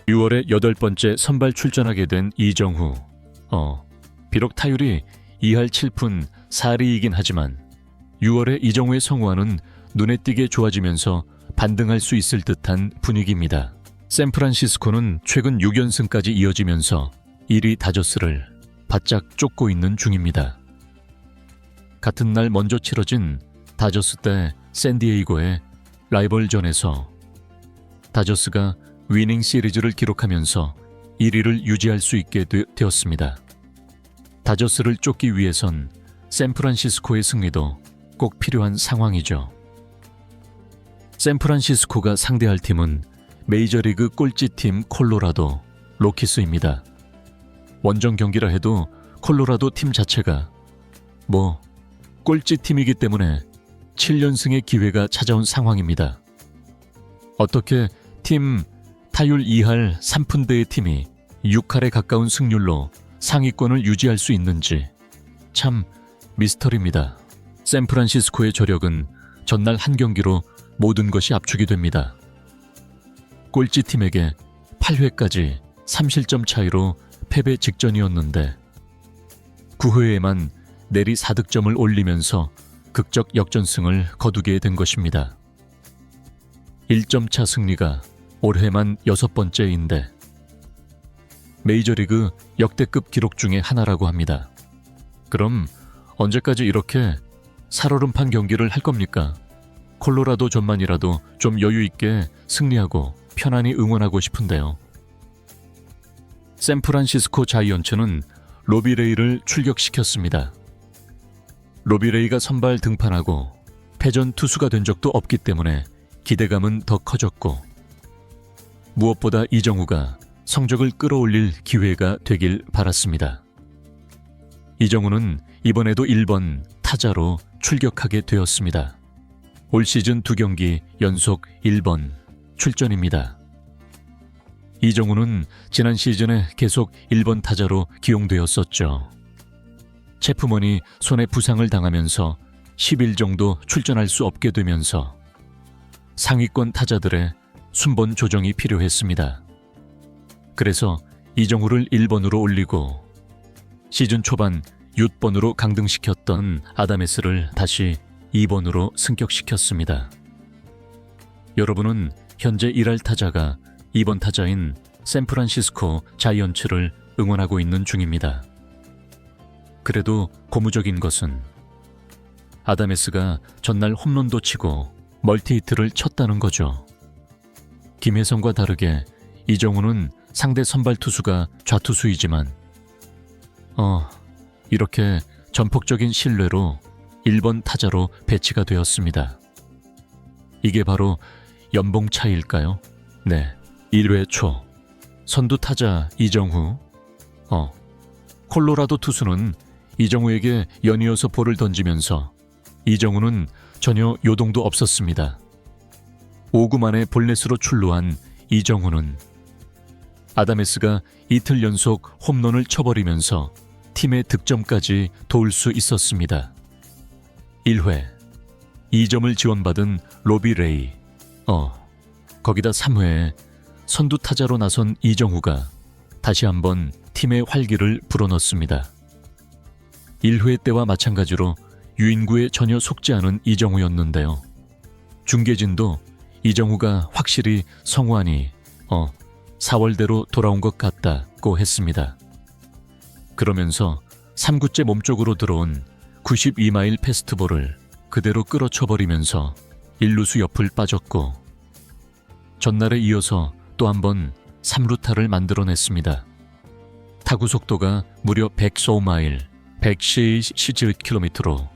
6월에 8번째 선발 출전하게 된 이정후. 비록 타율이 2할 7푼 4리이긴 하지만 6월에 이정후의 성화는 눈에 띄게 좋아지면서 반등할 수 있을 듯한 분위기입니다. 샌프란시스코는 최근 6연승까지 이어지면서 1위 다저스를 바짝 쫓고 있는 중입니다. 같은 날 먼저 치러진 다저스 대 샌디에이고의 라이벌전에서 다저스가 위닝 시리즈를 기록하면서 1위를 유지할 수 있게 되었습니다. 다저스를 쫓기 위해선 샌프란시스코의 승리도 꼭 필요한 상황이죠. 샌프란시스코가 상대할 팀은 메이저리그 꼴찌팀 콜로라도 로키스입니다. 원정 경기라 해도 콜로라도 팀 자체가 꼴찌팀이기 때문에 7연승의 기회가 찾아온 상황입니다. 어떻게 팀 타율 2할 3푼대의 팀이 6할에 가까운 승률로 상위권을 유지할 수 있는지 참 미스터리입니다. 샌프란시스코의 저력은 전날 한 경기로 모든 것이 압축이 됩니다. 꼴찌팀에게 8회까지 3실점 차이로 패배 직전이었는데 9회에만 내리 4득점을 올리면서 극적 역전승을 거두게 된 것입니다. 1점 차 승리가 올해만 6번째인데 메이저리그 역대급 기록 중에 하나라고 합니다. 그럼 언제까지 이렇게 살얼음판 경기를 할 겁니까? 콜로라도전만이라도 좀 여유 있게 승리하고 편안히 응원하고 싶은데요. 샌프란시스코 자이언츠는 로비레이를 출격시켰습니다. 로비레이가 선발 등판하고 패전 투수가 된 적도 없기 때문에 기대감은 더 커졌고 무엇보다 이정후가 성적을 끌어올릴 기회가 되길 바랐습니다. 이정후는 이번에도 1번 타자로 출격하게 되었습니다. 올 시즌 2경기 연속 1번 출전입니다. 이정후는 지난 시즌에 계속 1번 타자로 기용되었었죠. 체프먼이 손에 부상을 당하면서 10일 정도 출전할 수 없게 되면서 상위권 타자들의 순번 조정이 필요했습니다. 그래서 이정후를 1번으로 올리고 시즌 초반 6번으로 강등시켰던 아다메스를 다시 2번으로 승격시켰습니다. 여러분은 현재 1할 타자가 2번 타자인 샌프란시스코 자이언츠를 응원하고 있는 중입니다. 그래도 고무적인 것은 아다메스가 전날 홈런도 치고 멀티히트를 쳤다는 거죠. 김혜성과 다르게 이정후는 상대 선발 투수가 좌투수이지만 이렇게 전폭적인 신뢰로 1번 타자로 배치가 되었습니다. 이게 바로 연봉 차이일까요? 네, 1회 초 선두 타자 이정후. 콜로라도 투수는 이정후에게 연이어서 볼을 던지면서 이정후는 전혀 요동도 없었습니다. 5구 만에 볼넷으로 출루한 이정후는 아다메스가 이틀 연속 홈런을 쳐버리면서 팀의 득점까지 도울 수 있었습니다. 1회 2점을 지원받은 로비레이. 거기다 3회에 선두 타자로 나선 이정후가 다시 한번 팀의 활기를 불어넣습니다. 1회 때와 마찬가지로 유인구에 전혀 속지 않은 이정후였는데요. 중계진도 이정후가 확실히 성환이 4월대로 돌아온 것 같다고 했습니다. 그러면서 3구째 몸쪽으로 들어온 92마일 패스트볼을 그대로 끌어쳐버리면서 1루수 옆을 빠졌고 전날에 이어서 또 한 번 3루타를 만들어냈습니다. 타구 속도가 무려 104마일 111km로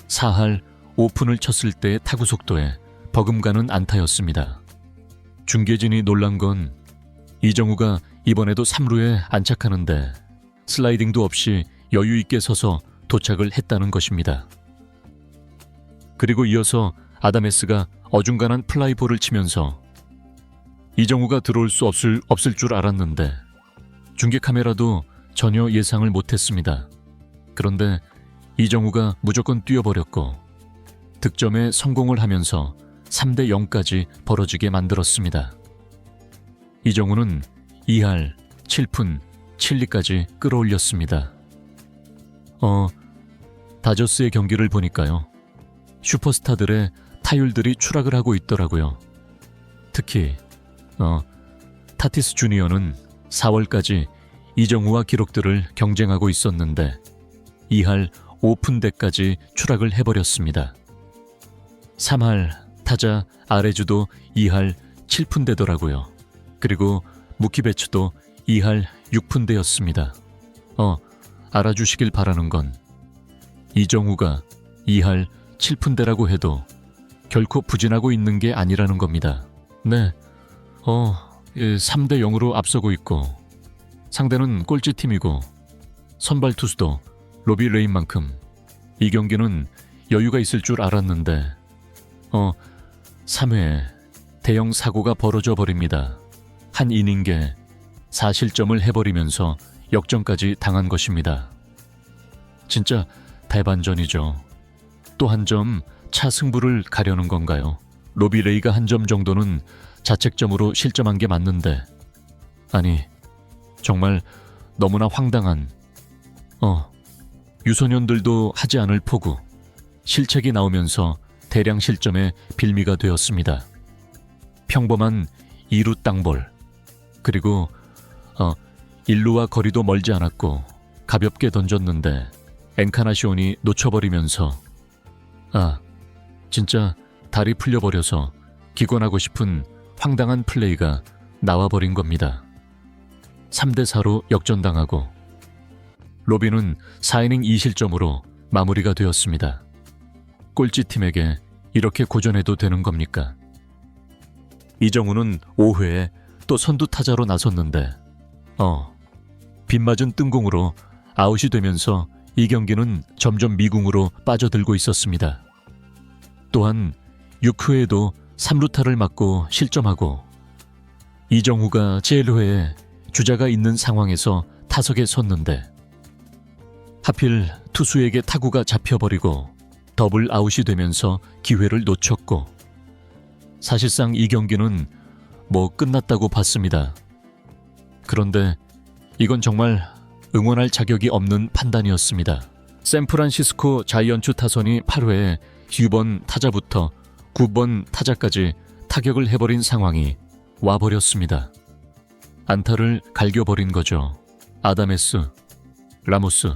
4할 5푼을 쳤을 때의 타구 속도에 버금가는 안타였습니다. 중계진이 놀란 건 이정후가 이번에도 3루에 안착하는데 슬라이딩도 없이 여유 있게 서서 도착을 했다는 것입니다. 그리고 이어서 아다메스가 어중간한 플라이볼을 치면서 이정후가 들어올 수 없을 줄 알았는데 중계 카메라도 전혀 예상을 못했습니다. 그런데 이정후가 무조건 뛰어버렸고 득점에 성공을 하면서 3대 0까지 벌어지게 만들었습니다. 이정우는 2할 7푼 7리까지 끌어올렸습니다. 다저스의 경기를 보니까요. 슈퍼스타들의 타율들이 추락을 하고 있더라고요. 특히 타티스 주니어는 4월까지 이정우와 기록들을 경쟁하고 있었는데 2할 5푼대까지 추락을 해버렸습니다. 3할 타자 아레주도 2할 7푼대더라고요. 그리고 무키베츠도 2할 6푼대였습니다. 알아주시길 바라는 건 이정우가 2할 7푼대라고 해도 결코 부진하고 있는 게 아니라는 겁니다. 네, 3대 0으로 앞서고 있고 상대는 꼴찌팀이고 선발 투수도 로비 레인만큼 이 경기는 여유가 있을 줄 알았는데 3회에 대형 사고가 벌어져 버립니다. 한 이닝에 4실점을 해버리면서 역전까지 당한 것입니다. 진짜 대반전이죠. 또 한 점 차 승부를 가려는 건가요? 로비 레이가 한 점 정도는 자책점으로 실점한 게 맞는데 아니 정말 너무나 황당한 유소년들도 하지 않을 포구 실책이 나오면서 대량 실점의 빌미가 되었습니다. 평범한 2루 땅볼 그리고 1루와 거리도 멀지 않았고 가볍게 던졌는데 엔카나시온이 놓쳐버리면서 진짜 다리 풀려버려서 기권하고 싶은 황당한 플레이가 나와버린 겁니다. 3대4로 역전당하고 로비는 4이닝 2실점으로 마무리가 되었습니다. 꼴찌팀에게 이렇게 고전해도 되는 겁니까? 이정우는 5회에 또 선두 타자로 나섰는데 빗맞은 뜬공으로 아웃이 되면서 이 경기는 점점 미궁으로 빠져들고 있었습니다. 또한 6회에도 3루타를 맞고 실점하고 이정우가 제1회에 주자가 있는 상황에서 타석에 섰는데 하필 투수에게 타구가 잡혀버리고 더블 아웃이 되면서 기회를 놓쳤고 사실상 이 경기는 끝났다고 봤습니다. 그런데 이건 정말 응원할 자격이 없는 판단이었습니다. 샌프란시스코 자이언츠 타선이 8회에 6번 타자부터 9번 타자까지 타격을 해버린 상황이 와버렸습니다. 안타를 갈겨버린 거죠. 아다메스, 라모스,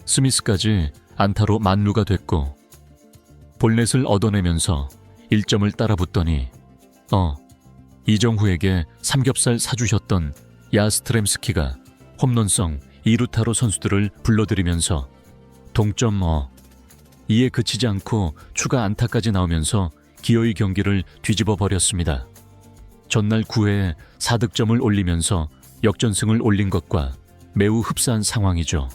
스미스까지 안타로 만루가 됐고 볼넷을 얻어내면서 1점을 따라붙더니 이정후에게 삼겹살 사주셨던 야스트렘스키가 홈런성 2루타로 선수들을 불러들이면서 동점 이에 그치지 않고 추가 안타까지 나오면서 기어이 경기를 뒤집어 버렸습니다. 전날 9회에 4득점을 올리면서 역전승을 올린 것과 매우 흡사한 상황이죠.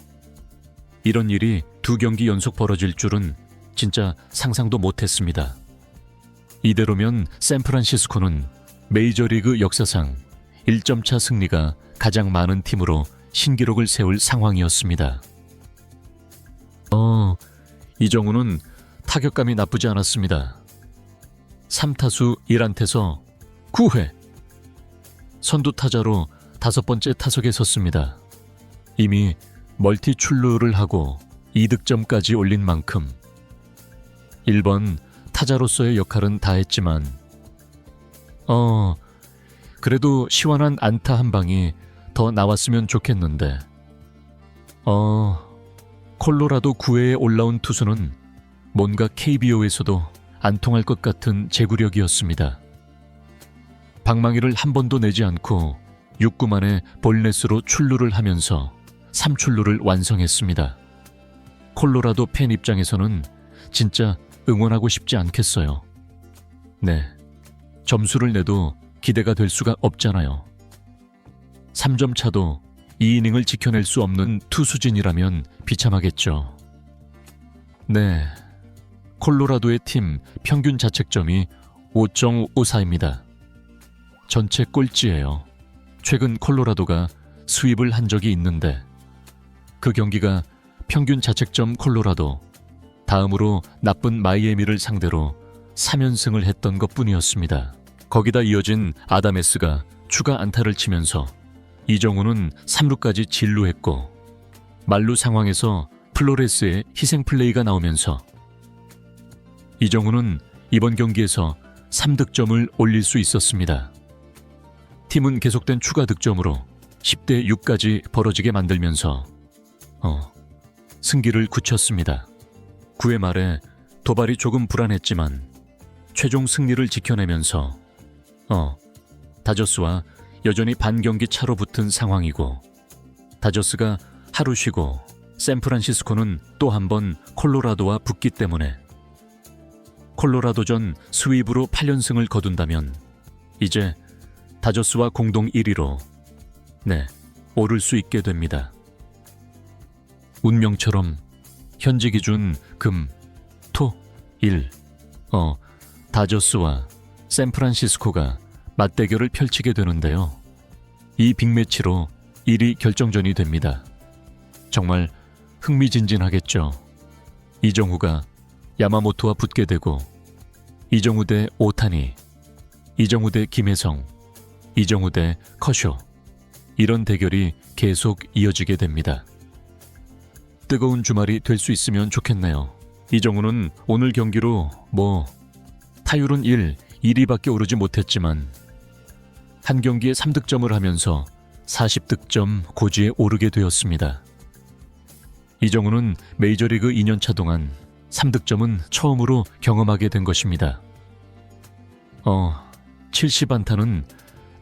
이런 일이 2경기 연속 벌어질 줄은 진짜 상상도 못했습니다. 이대로면 샌프란시스코는 메이저리그 역사상 1점차 승리가 가장 많은 팀으로 신기록을 세울 상황이었습니다. 이정우는 타격감이 나쁘지 않았습니다. 3타수 1안타에서 9회 선두 타자로 5번째 타석에 섰습니다. 이미 멀티 출루를 하고 2득점까지 올린 만큼 1번 타자로서의 역할은 다했지만 그래도 시원한 안타 한 방이 더 나왔으면 좋겠는데 콜로라도 9회에 올라온 투수는 뭔가 KBO에서도 안 통할 것 같은 제구력이었습니다. 방망이를 한 번도 내지 않고 6구 만에 볼넷으로 출루를 하면서 3출루를 완성했습니다. 콜로라도 팬 입장에서는 진짜 응원하고 싶지 않겠어요. 네, 점수를 내도 기대가 될 수가 없잖아요. 3점 차도 2이닝을 지켜낼 수 없는 투수진이라면 비참하겠죠. 네, 콜로라도의 팀 평균 자책점이 5.54입니다. 전체 꼴찌예요. 최근 콜로라도가 스윕을 한 적이 있는데 그 경기가 평균 자책점 콜로라도, 다음으로 나쁜 마이애미를 상대로 3연승을 했던 것뿐이었습니다. 거기다 이어진 아다메스가 추가 안타를 치면서 이정우는 3루까지 진루했고 만루 상황에서 플로레스의 희생 플레이가 나오면서 이정우는 이번 경기에서 3득점을 올릴 수 있었습니다. 팀은 계속된 추가 득점으로 10대 6까지 벌어지게 만들면서 승기를 굳혔습니다. 9회 말에 도발이 조금 불안했지만 최종 승리를 지켜내면서 다저스와 여전히 반경기 차로 붙은 상황이고 다저스가 하루 쉬고 샌프란시스코는 또 한 번 콜로라도와 붙기 때문에 콜로라도전 스윕으로 8연승을 거둔다면 이제 다저스와 공동 1위로 오를 수 있게 됩니다. 운명처럼 현지 기준 금, 토, 일 다저스와 샌프란시스코가 맞대결을 펼치게 되는데요. 이 빅매치로 1위 결정전이 됩니다. 정말 흥미진진하겠죠. 이정우가 야마모토와 붙게 되고 이정우 대 오타니, 이정우 대 김혜성, 이정우 대 커쇼, 이런 대결이 계속 이어지게 됩니다. 뜨거운 주말이 될 수 있으면 좋겠네요. 이정우는 오늘 경기로 타율은 1위밖에 오르지 못했지만 한 경기에 3득점을 하면서 40득점 고지에 오르게 되었습니다. 이정우는 메이저리그 2년차 동안 3득점은 처음으로 경험하게 된 것입니다. 70안타는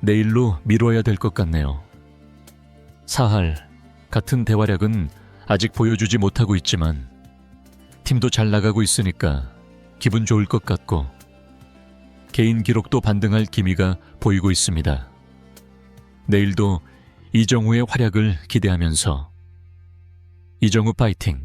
내일로 미뤄야 될 것 같네요. 사할 같은 대활약은 아직 보여주지 못하고 있지만 팀도 잘 나가고 있으니까 기분 좋을 것 같고 개인 기록도 반등할 기미가 보이고 있습니다. 내일도 이정우의 활약을 기대하면서 이정우 파이팅!